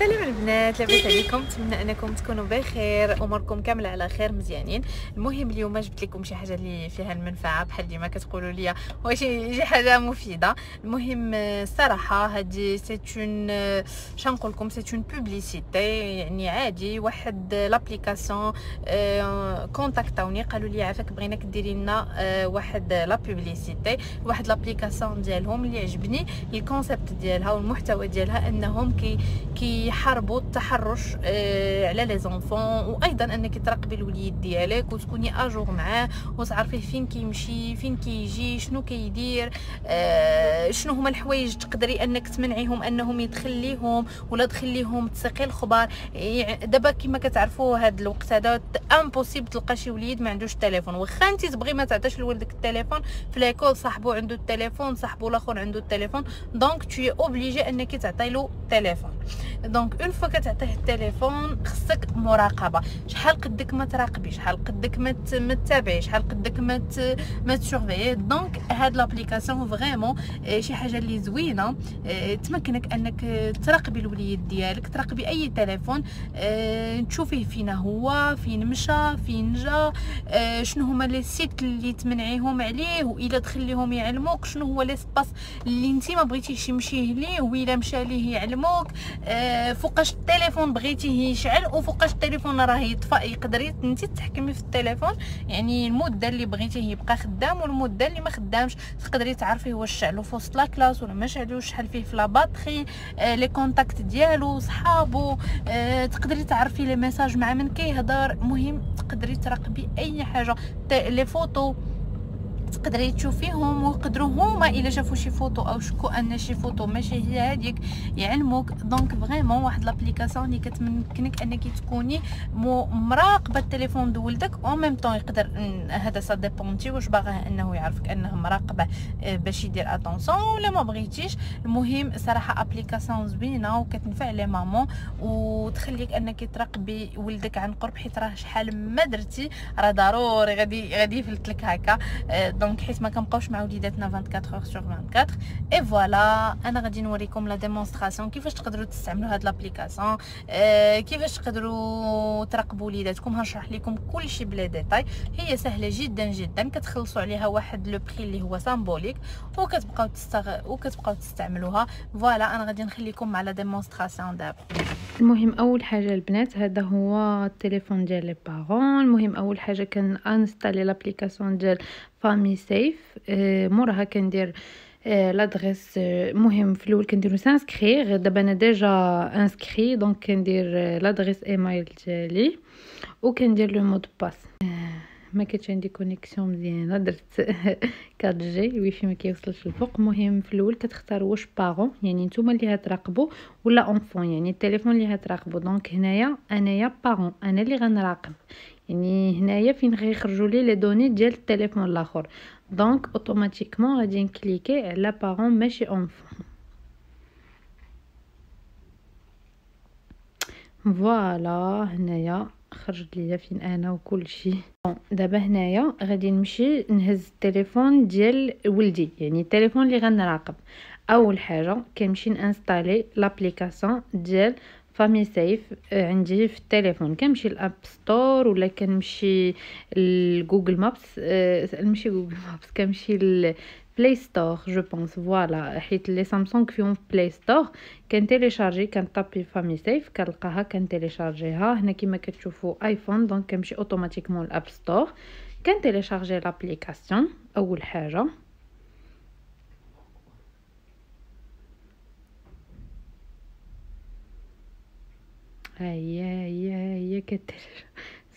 سلام البنات، لاباس عليكم؟ نتمنى انكم تكونوا بخير، اموركم كامله على خير مزيانين. المهم اليوم جبت لكم شي حاجه اللي فيها المنفعه، بحال ديما كتقولوا لي واش شي حاجه مفيده. المهم الصراحه هذه سيتون شنقول لكم سيتون بوبليسيتي، يعني عادي واحد لابليكاسيون كونتاكتاوني قالوا لي عافاك بغيناك ديري لنا واحد لا بوبليسيتي، واحد لابليكاسيون ديالهم اللي عجبني الكونسيبت ديالها والمحتوى ديالها، انهم كيحاربوا التحرش على لي زونفون، وايضا انك تراقبي الوليد ديالك وتكوني اجور معاه وتعرفيه فين كيمشي فين كيجي شنو كيدير، شنو هما الحوايج تقدري انك تمنعيهم انهم يدخليهم ولا تخليهم تسقي الخبر. دابا كما كتعرفوا هذا الوقت هذا امبوسيبل تلقى شي وليد ما عندوش تليفون، واخا انت تبغي ما تعطيش لولدك التليفون في ليكول، صاحبو عنده التليفون، صاحبو الاخر عنده التليفون، دونك تو اوبليجي انك تعطي له التليفون. دونك اون فوا كتعطيه التليفون خصك مراقبه، شحال قدك ما تراقبي، شحال قدك ما تتابعي، شحال قدك ما تسورفيي. دونك هاد لابليكاسيون فريمون شي حاجه اللي زوينه، تمكنك انك تراقبي الوليد ديالك، تراقبي اي تليفون، تشوفيه فين هو، فين مشى، فين جا، شنو هما لي سيت اللي تمنعيهم عليه، والا تخليهم يعلموك شنو هو لي سباس اللي انت ما بغيتيش يمشيه ليه، والا مشى ليه يعلموك، فوقاش التليفون بغيتيه يشعل وفوقاش التليفون راه يطفى. يقدري انت تحكمي في التليفون، يعني المده اللي بغيتيه يبقى خدام والمده اللي ما خدامش، تقدري تعرفي واش شعلو في وسط لاكلاس ولا ما شعلوش، شحال فيه في لا باتري، لي كونتاكت ديالو، صحابو، تقدري تعرفي لي ميساج مع من كيهضر. مهم تقدري تراقبي اي حاجه، لي فوتو تقدري تشوفيهم، ويقدروا هما الا شافوا شي فوتو او شكوا ان شي فوتو ماشي هي هذيك يعلموك. دونك فريمون واحد لابليكاسيون اللي كتمكنك انك تكوني مراقبه التليفون دو ولدك، او ميم طون يقدر هذا سا ديبونتي واش باغاه انه يعرفك انه مراقبه باش يدير اتونسيون ولا ما بغيتيش. المهم صراحه ابليكاسيون زوينه وكتنفع لي مامون وتخليك انك تراقبي ولدك عن قرب، حيت راه شحال ما درتي راه ضروري غادي يفلت لك هكا. دونك حيت ما كنبقاوش مع وليداتنا 24 اور سور 24. اي فوالا انا غادي نوريكم لا ديمونستراسيون كيفاش تقدروا تستعملوا هاد لابليكاسيون، كيفاش تقدروا تراقبوا وليداتكم. هنشرح لكم كل شيء بلا ديتاي، هي سهله جدا جدا، كتخلصوا عليها واحد لو بري اللي هو سامبوليك وكتبقاو تستعملوها. فوالا انا غادي نخليكم مع لا ديمونستراسيون دابا. المهم اول حاجه البنات هذا هو التليفون ديال لي بارون. المهم اول حاجه انستالي لابليكاسيون ديال فامي سيف، موراها كندير لادريس. مهم في الاول كنديرو سانسكريغ، دابا انا ديجا انسكري دونك كندير لادريس ايميل ديالي وكندير لو مود باس. ما كانتش عندي كونيكسيون مزيانه، درت 4 جي الويفي ما كيوصلش الفوق. المهم في الاول كتختاروا واش بارون يعني نتوما اللي هتراقبوا ولا اونفون يعني التليفون اللي هتراقبوا. دونك هنايا انايا بارون، انا اللي غنراقب، يعني هنايا فين غيخرجوا لي دوني ديال التليفون الاخر. دونك اوتوماتيكمون غادي نكليكي على بارون ماشي اونفون. فوالا هنايا خرجت ليا فين انا وكل شيء. دابا هنايا غادي نمشي نهز التليفون ديال ولدي، يعني التليفون اللي غنراقب. اول حاجه كنمشي نانستالي لابليكاسيون ديال فامي سيف عندي في التليفون. كنمشي للاب ستور ولا كنمشي لجوجل مابس، نمشي جوجل مابس، كنمشي بلاي ستور جو بونس. فوالا حيت لي سامسونج فيهم بلاي ستور، كنتيليشارجي كنطابي فامي سيف كنلقاها كنتيليشارجيها. هنا كما كتشوفوا ايفون دونك كنمشي اوتوماتيكمون للاب ستور كنتيليشارجي لابليكاسيون. اول حاجه هي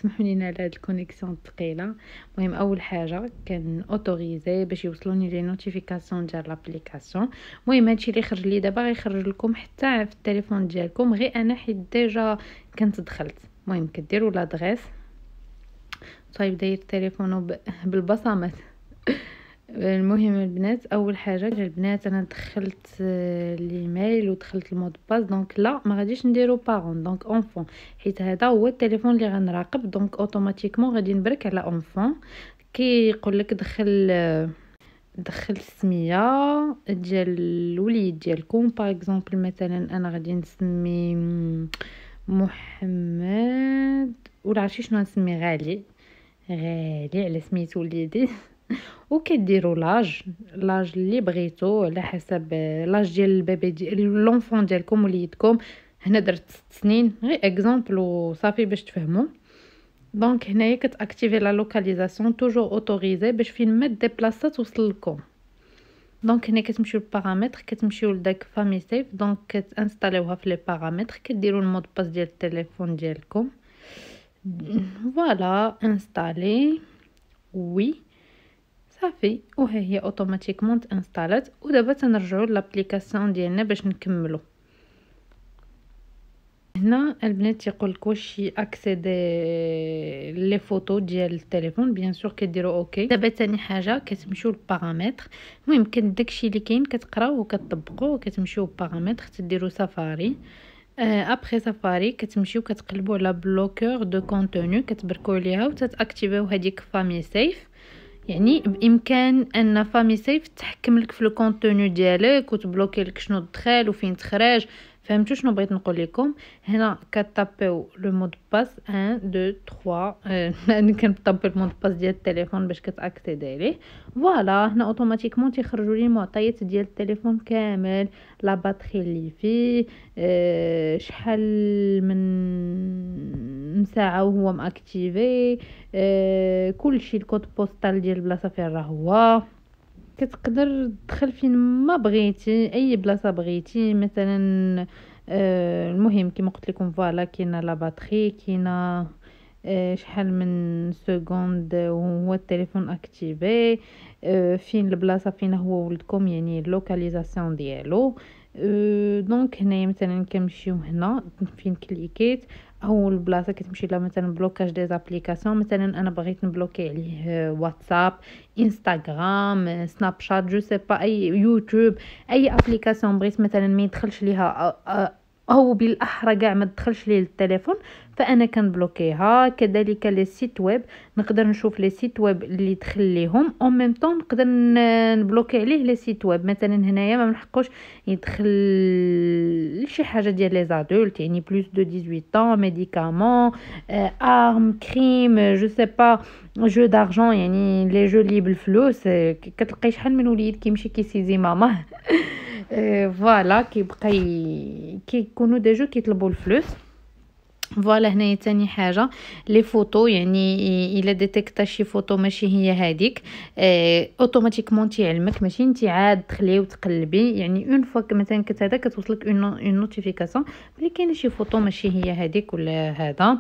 سمحوا لينا على هاد الكونيكسيون الثقيله. المهم اول حاجه كان اوتوريزي باش يوصلوني لي نوتيفيكاسيون ديال لابليكاسيون. المهم هادشي اللي خرج لي دابا غيخرج لكم حتى في التليفون ديالكم، غير انا حيت ديجا كنت دخلت. المهم كديروا لادريس طيب داير تليفونه بالبصمات. المهم البنات اول حاجه البنات انا دخلت الايميل ودخلت المود باس. دونك لا ما غاديش نديرو بارون دونك اونفون، حيت هذا هو التليفون اللي غنراقب. دونك اوتوماتيكمون غادي نبرك على اونفون. كيقول لك دخل السميه ديال الوليد ديالكم. باغ اكزومبل مثلا انا غادي نسمي محمد ولا عرفتي شنو نسمي، غالي على سميتو وليدي. وكديروا لاج اللي بغيتو على حسب لاج ديال البيبي ديال لونفون ديالكم وليدكم. هنا درت 6 سنين غير اكزامبل وصافي باش تفهموا. دونك هنايا كتاكتيفي لا لوكاليزاسيون توجور اوتوريزي باش فين ما ديبلاصا توصل لكم. دونك هنا كتمشيو للبارامتر، كتمشيو لداك فامي سيف، دونك كتانستاليوها في لي بارامتر، كديروا المود باس ديال التليفون ديالكم. فوالا انستالي وي صافي، وها هي اوتوماتيكمون انستالات. ودابا تنرجعوا لابليكاسيون ديالنا باش نكملوا. هنا البنات يقول لك واش اكسيدي لي فوتو ديال التليفون، بيان سور كديروا اوكي. دابا ثاني حاجه كتمشيو للبارامتر، المهم كان داكشي اللي كاين كتقراو وكتطبقوا، وكتمشيو للبارامتر تديروا سفاري. ابري سفاري كتمشيو كتقلبوا على بلوكور دو كونتوني، كتبركوا عليها وتاكتيفيو هذيك فامي سيف. يعني بامكان ان فامي سيف تحكم لك في الكونتوني ديالك وتبلوكي لك شنو تدخل وفين تخرج. فهمتوا شنو بغيت نقول لكم؟ هنا كتابيو لو مود باس 1 2 3 انا كنطبق المود باس ديال التليفون باش كتاكسيدي ليه. فوالا هنا اوتوماتيكمون تيخرجوا لي المعطيات ديال التليفون كامل، لا باتري اللي فيه، شحال من ساعه وهو ماكتيفي، كلشي، الكود بوستال ديال البلاصه فين راه هو. كتقدر تدخل فين ما بغيتي، اي بلاصه بغيتي مثلا. المهم كما قلت لكم فوالا كاينه لا باتري، كاينه شحال من سكوند وهو التليفون اكتيفي، فين البلاصه فين هو ولدكم، يعني اللوكاليزاسيون ديالو. دونك هنايا مثلا كنمشيو هنا فين كليكيت اول بلاصه كتمشي لها مثلا بلوكاج دي زابليكاسيون. مثلا انا بغيت نبلوكي عليه واتساب، انستغرام، سناب شات، جو سي با، اي يوتيوب، اي ابليكاسيون بغيت مثلا ما يدخلش ليها او بالاحرى كاع ما تدخلش ليه التليفون، فانا كنبلوكيها. كذلك لي سيت ويب، نقدر نشوف لي سيت ويب اللي دخل ليهم او ميم طون نقدر نبلوكي عليه لي سيت ويب. مثلا هنايا ما نحقوش يدخل شي حاجه ديال لي زادولت، يعني بلوس دو 18 ans، ميديكامون، ارم، كريم، جو سي با، جو دارجون، يعني لي جو لي بالفلوس. كتلقاي شحال من وليد كيمشي كيسيزي ماما فوالا كيبقى كيكونوا دي جو كيطلبوا الفلوس. فوالا هنايا ثاني حاجه لي فوتو، يعني الا ديتيكتا شي فوتو ماشي هي هذيك اوتوماتيكمون تيعلمك، ماشي انت عاد تخليه وتقلبي. يعني اون فوا مثلا كتهدا كتوصلك اون نوتيفيكاسيون بلي كاينه شي فوتو ماشي هي هذيك ولا هذا.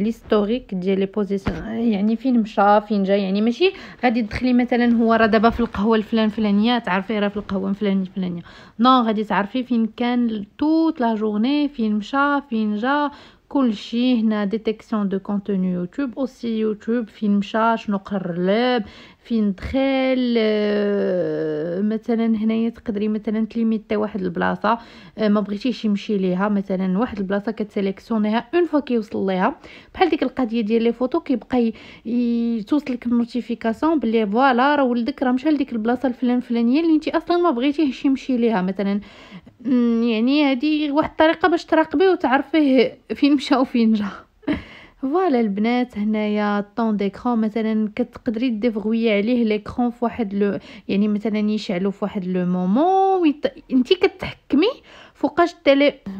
ليستوريك ديال لي بوزيسيون، يعني فين مشى فين جا، يعني ماشي غادي تدخلي مثلا هو راه دابا في القهوه الفلانيه تعرفي راه في القهوه فلانيه، نو غادي تعرفي فين كان توت لا جورني، فين مشى فين جا، كل شيء. هنا ديتيكسيون دو كونتوني يوتيوب، اوسي يوتيوب فين مشى، شنو قرب، فين دخل. مثلا هنايا تقدري مثلا تليميتي واحد البلاصه ما بغيتيش يمشي ليها، مثلا واحد البلاصه كتسيليكسيونيها اون فوا كيوصل ليها، بحال ديك القضيه ديال لي فوتو كيبقى توصلك النوتيفيكاسيون بلي فوالا راه ولدك راه مشى لديك البلاصه الفلانيه اللي انت اصلا ما بغيتيهش يمشي ليها مثلا. يعني هذه واحد الطريقه باش تراقبيه وتعرفيه فين مشى وفين جا. فوالا البنات هنايا طون ديكرون، مثلا كتقدري ديفغوي عليه ليكرون في واحد يعني مثلا يشعلو في واحد لو مومون انت كتحكمي فوقاش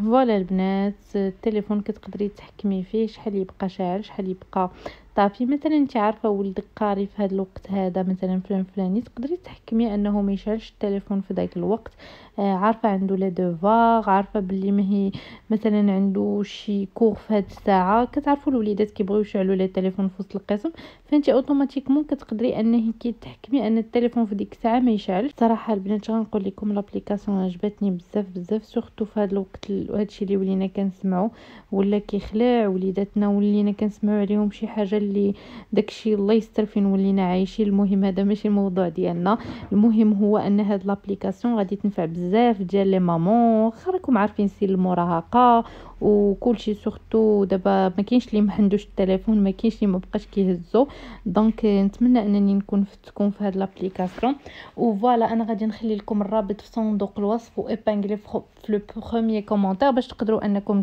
فوالا البنات التليفون كتقدري تحكمي فيه شحال يبقى شاعل شحال يبقى طافي. مثلا انت عارفه ولدك قاري في هذا الوقت هذا مثلا فلاني، تقدري تحكمي انه ما يشعلش التليفون في ذاك الوقت. عارفه عنده لي دوفار، عارفه باللي ما هي مثلا عنده شي كور في هذه الساعه، كتعرفوا الوليدات كيبغيو يشعلوا لي التليفون في وسط القسم، فانت اوتوماتيكمون كتقدري انه تحكمي ان التليفون في ديك الساعه ما يشعلش. صراحه البنات غنقول لكم لابليكاسيون عجبتني بزاف سورتو في هذا الوقت، هادشي اللي ولينا كنسمعوا ولا كيخلع وليداتنا ولينا كنسمعوا عليهم شي حاجه اللي داكشي الله يستر فين ولينا عايشين. المهم هذا ماشي الموضوع ديالنا، المهم هو ان هاد لابليكاسيون غادي تنفع بزاف ديال لي مامون. راكم عارفين سن المراهقه وكلشي، سورتو دابا ما كاينش اللي ما عندوش التليفون، ما كاينش اللي ما بقاش كيهزو. دونك نتمنى انني نكون فتكم في هاد لابليكاسيون. وفوالا انا غادي نخلي لكم الرابط في صندوق الوصف وابانغلي في لو بروميير كومونتير باش تقدروا انكم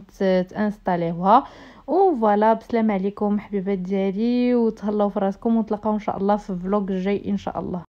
تانستاليوها. وفوالا بسلام عليكم حبيبات ديالي، وتهلاو في راسكم، ونتلاقاو ان شاء الله في فلوق جاي ان شاء الله.